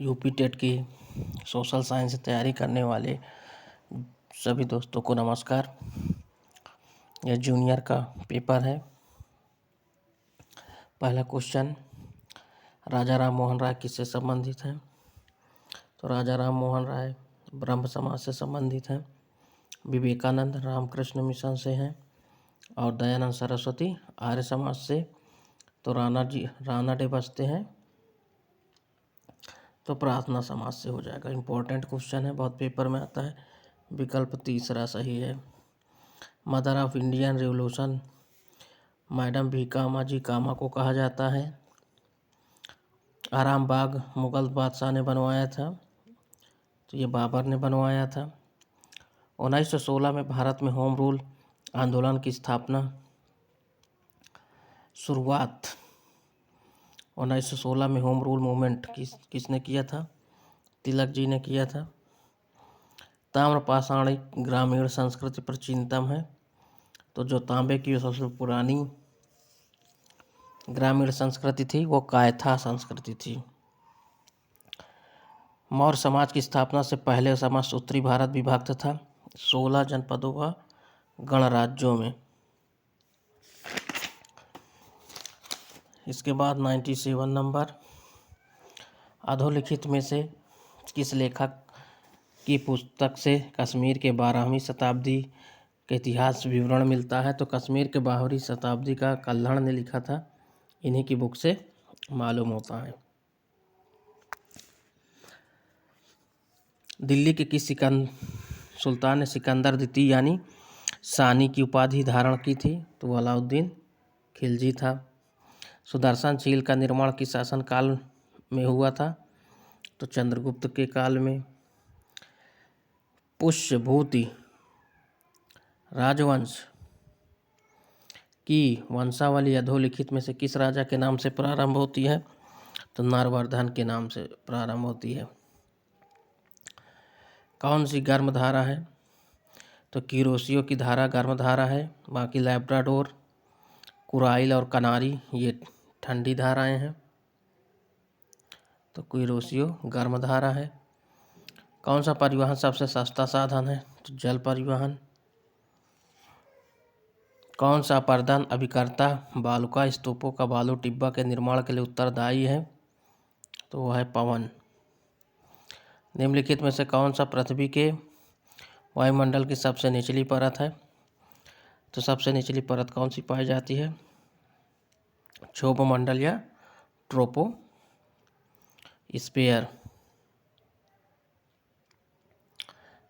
UP TET की social science से तैयारी करने वाले सभी दोस्तों को नमस्कार। यह जूनियर का पेपर है। पहला क्वेश्चन, राजा राम मोहन राय किससे संबंधित हैं? तो राजा राम मोहन राय ब्रह्म समाज से संबंधित हैं, विवेकानंद रामकृष्ण मिशन से हैं और दयानंद सरस्वती आर्य समाज से। तो राणा डे बसते हैं तो प्रार्थना समाज से हो जाएगा। इम्पोर्टेंट क्वेश्चन है, बहुत पेपर में आता है। विकल्प तीसरा सही है। Mother of Indian revolution madam भी कामा जी कामा को कहा जाता है। आराम बाग मुगल बादशाह ने बनवाया था, तो ये बाबर ने बनवाया था। 1916 में भारत में होम रूल आंदोलन की शुरुआत 1916 में होम रूल मूवमेंट किसने किया था? तिलक जी ने किया था। ताम्रपाषाणी ग्रामीण संस्कृति प्राचीनतम है, तो जो तांबे की सबसे पुरानी ग्रामीण संस्कृति थी वो कायथा संस्कृति थी। मौर्य समाज की स्थापना से पहले समस्त उत्तरी भारत विभक्त था 16 जनपदों व गणराज्यों में। इसके बाद 97 नंबर, अधोलिखित में से किस लेखक की पुस्तक से कश्मीर के 12वीं शताब्दी के इतिहास विवरण मिलता है? तो कश्मीर के 12वीं शताब्दी का कल्हड़ ने लिखा था, इन्हीं की बुक से मालूम होता है। दिल्ली के किस सुल्तान ने सिकंदर द्वितीय यानी सानी की उपाधि धारण की थी? तो वो अलाउद्दीन खिलजी था। सुदर्शन झील का निर्माण किस शासनकाल में हुआ था? तो चंद्रगुप्त के काल में। पुष्यभूति राजवंश की वंशावली अधोलिखित में से किस राजा के नाम से प्रारंभ होती है? तो नरवर्धन के नाम से प्रारंभ होती है। कौन सी गर्म धारा है? तो किरोसियो की धारा गर्म धारा है, बाकी लैब्राडोर, कुराइल और कनारी ये ठंडी धाराएं हैं। तो किरोसियो गर्म धारा है। कौन सा परिवहन सबसे सस्ता साधन है? तो जल परिवहन। कौन सा अपर्दन अभिकर्ता बालुका स्तूपों का बालू टिब्बा के निर्माण के लिए उत्तरदायी है? तो वह है पवन। निम्नलिखित में से कौन सा पृथ्वी के वायुमंडल की सबसे निचली परत है? तो सबसे निचली परत कौन सी पाई जाती है? क्षोभमंडल या ट्रोपोस्फियर।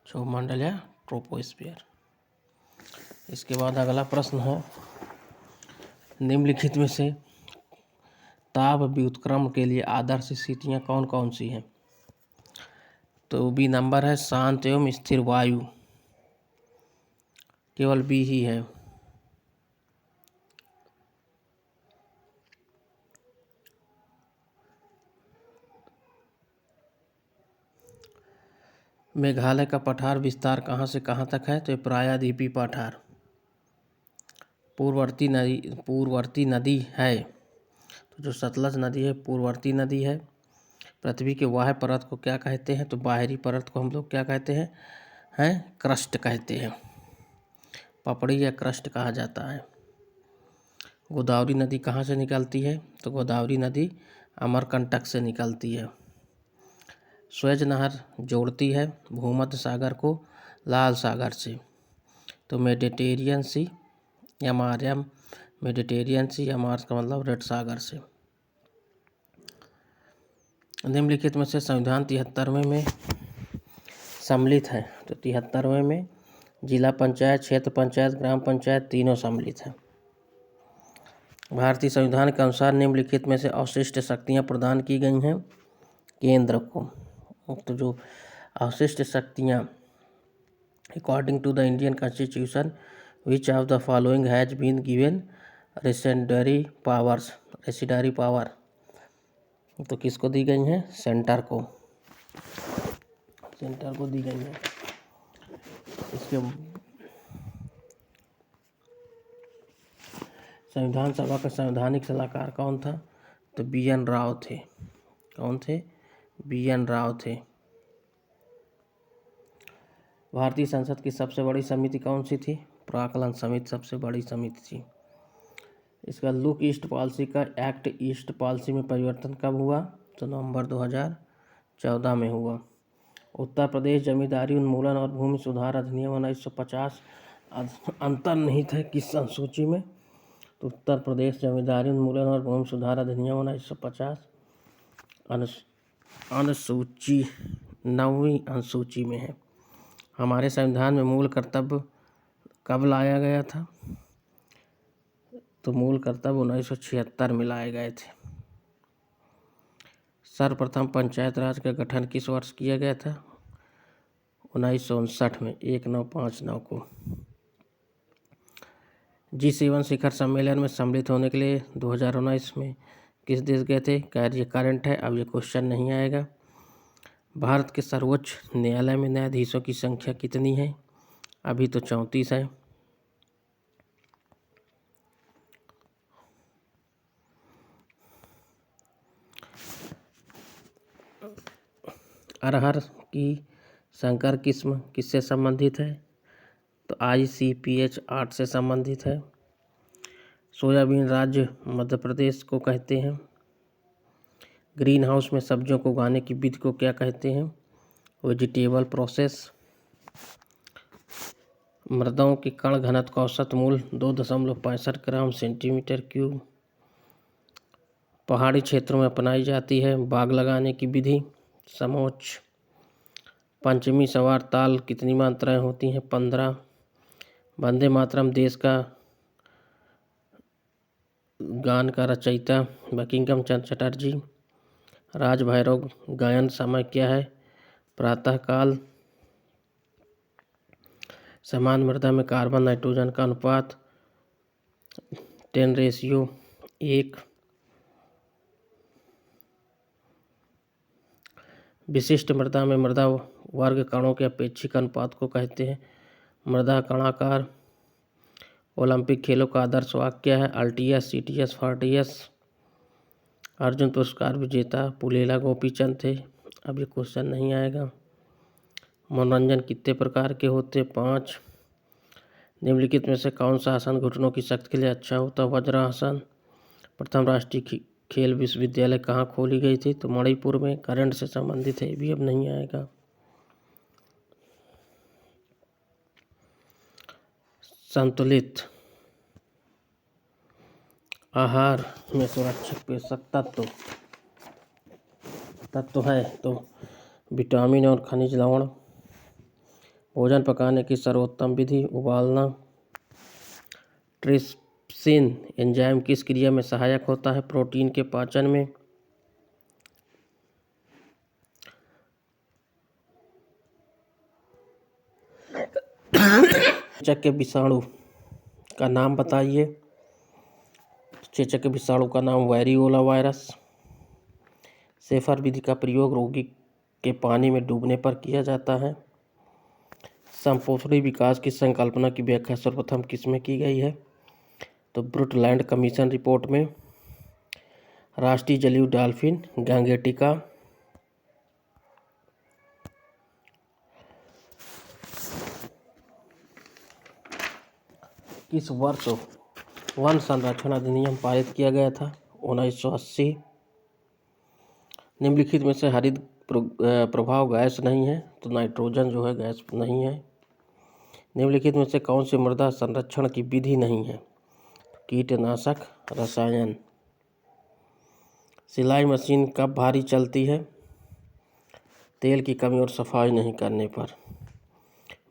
क्षोभमंडल या ट्रोपोस्फियर। इसके बाद अगला प्रश्न है, निम्नलिखित में से ताप व्युत्क्रमण के लिए आदर्श स्थितियां कौन कौन सी हैं? तो बी नंबर है शांत एवं स्थिर वायु, केवल बी ही है। मेघालय का पठार विस्तार कहाँ से कहाँ तक है? तो ये प्रायद्वीपीय पठार। पूर्ववर्ती नदी है, तो जो सतलज नदी है पूर्ववर्ती नदी है। पृथ्वी के बाह्य परत को क्या कहते हैं? तो बाहरी परत को हम लोग क्या कहते हैं क्रस्ट कहते हैं। पपड़ी या क्रस्ट कहा जाता है। गोदावरी नदी कहाँ से निकलती है? तो गोदावरी नदी अमरकंटक से निकलती है। स्वेज नहर जोड़ती है भूमध्य सागर को लाल सागर से। तो मेडिटेरियन सी या मार्यम, मेडिटेरियन सी या मार्स का मतलब रेड सागर से। निम्नलिखित में से संविधान 73वें में सम्मिलित है? तो 73वें में जिला पंचायत, क्षेत्र पंचायत, ग्राम पंचायत तीनों सम्मिलित हैं। भारतीय संविधान के अनुसार निम्नलिखित में से अवशिष्ट शक्तियाँ प्रदान की गई हैं केंद्र को। तो जो अवशिष्ट शक्तियाँ according to the Indian constitution which of the following has been given residuary power, तो किसको दी गई हैं? सेंटर को दी गई है। इसके संविधान सभा का संवैधानिक सलाहकार कौन था? तो BN राव थे। कौन थे? BN राव थे। भारतीय संसद की सबसे बड़ी समिति कौन सी थी? प्राक्कलन समिति सबसे बड़ी समिति थी। इसका लुक ईस्ट पॉलिसी का एक्ट ईस्ट पॉलिसी में परिवर्तन कब हुआ? तो नवंबर 2014 में हुआ। उत्तर प्रदेश जमींदारी उन्मूलन और भूमि सुधार अधिनियम 1950 अंतर्निहित है किस अनुसूची में? तो उत्तर प्रदेश जमींदारी उन्मूलन और भूमि सुधार अधिनियम 1950 अनुसूची 9वीं अनुसूची में है। हमारे संविधान में मूल कर्तव्य कब लाया गया था? तो मूल कर्तव्य 1976 में लाए गए थे। सर्वप्रथम पंचायत राज का गठन किस वर्ष किया गया था? 1959 में 1959 को। G7 शिखर सम्मेलन में सम्मिलित होने के लिए 2019 में किस देश गए थे? ये करंट है, अब ये क्वेश्चन नहीं आएगा। भारत के सर्वोच्च न्यायालय में न्यायाधीशों की संख्या कितनी है? अभी तो 34 है। अरहर की संकर किस्म किससे संबंधित है? तो ICPH 8 से संबंधित है। सोयाबीन राज्य मध्य प्रदेश को कहते हैं। ग्रीन हाउस में सब्जियों को उगाने की विधि को क्या कहते हैं? Vegetable process. मृदाओं के कण घनत्व का औसत मूल्य 2.65 ग्राम सेंटीमीटर क्यूब। पहाड़ी क्षेत्रों में अपनाई जाती है बाग लगाने की विधि समोच्च। पंचमी सवार ताल कितनी मात्राएं होती हैं? 15। वंदे मातरम देश का गान का रचयिता बंकिम चंद्र चटर्जी। राज भैरव गायन समय क्या है? प्रातःकाल। समान मृदा में कार्बन नाइट्रोजन का अनुपात 10:1। विशिष्ट मृदा में मृदा वर्ग कणों के अपेक्षिक अनुपात को कहते हैं मृदा कणाकार। ओलंपिक खेलों का आदर्श वाक्य है अल्टियस सिटियस फार्टियस। अर्जुन पुरस्कार विजेता पुलेला गोपीचंद थे, अब ये क्वेश्चन नहीं आएगा। मनोरंजन कितने प्रकार के होते? 5। निम्नलिखित में से कौन सा आसन घुटनों की शक्ति के लिए अच्छा होता? वज्रासन। प्रथम राष्ट्रीय खेल विश्वविद्यालय कहाँ खोली गई थी? तो मणिपुर में। करंट से संबंधित है, भी अब नहीं आएगा। संतुलित आहार में सुरक्षित पोषक तत्व है तो विटामिन और खनिज लवण। भोजन पकाने की सर्वोत्तम विधि उबालना। ट्रिप्सिन एंजाइम किस क्रिया में सहायक होता है? प्रोटीन के पाचन में। चेचक के विषाणु का नाम बताइए। चेचक के विषाणु का नाम वेरियोला वायरस। शेफर विधि का प्रयोग रोगी के पानी में डूबने पर किया जाता है। संपोषणी विकास की संकल्पना की व्याख्या सर्वप्रथम किसमें की गई है? तो ब्रुटलैंड कमीशन रिपोर्ट में। राष्ट्रीय जलीय डॉल्फिन गैंगेटिका। किस वर्ष वन संरक्षण अधिनियम पारित किया गया था? 1980। निम्नलिखित में से हरित प्रभाव गैस नहीं है, तो नाइट्रोजन जो है गैस नहीं है। निम्नलिखित में से कौन सी मृदा संरक्षण की विधि नहीं है? कीटनाशक रसायन। सिलाई मशीन कब भारी चलती है? तेल की कमी और सफाई नहीं करने पर।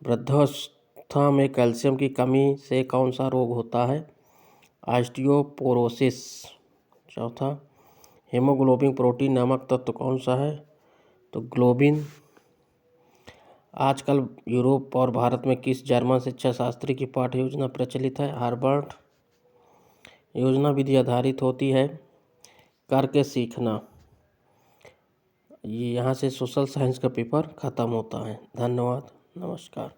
वृद्धावस्था में कैल्शियम की कमी से कौन सा रोग होता है? ऑस्टियोपोरोसिस। चौथा, हीमोग्लोबिन प्रोटीन नामक तत्व कौन सा है? तो ग्लोबिन। आजकल यूरोप और भारत में किस जर्मन शिक्षा शास्त्री की पाठ्य योजना प्रचलित है? हार्वर्ड। योजना विधि आधारित होती है करके सीखना। ये यहाँ से सोशल साइंस का पेपर ख़त्म होता है। धन्यवाद, नमस्कार।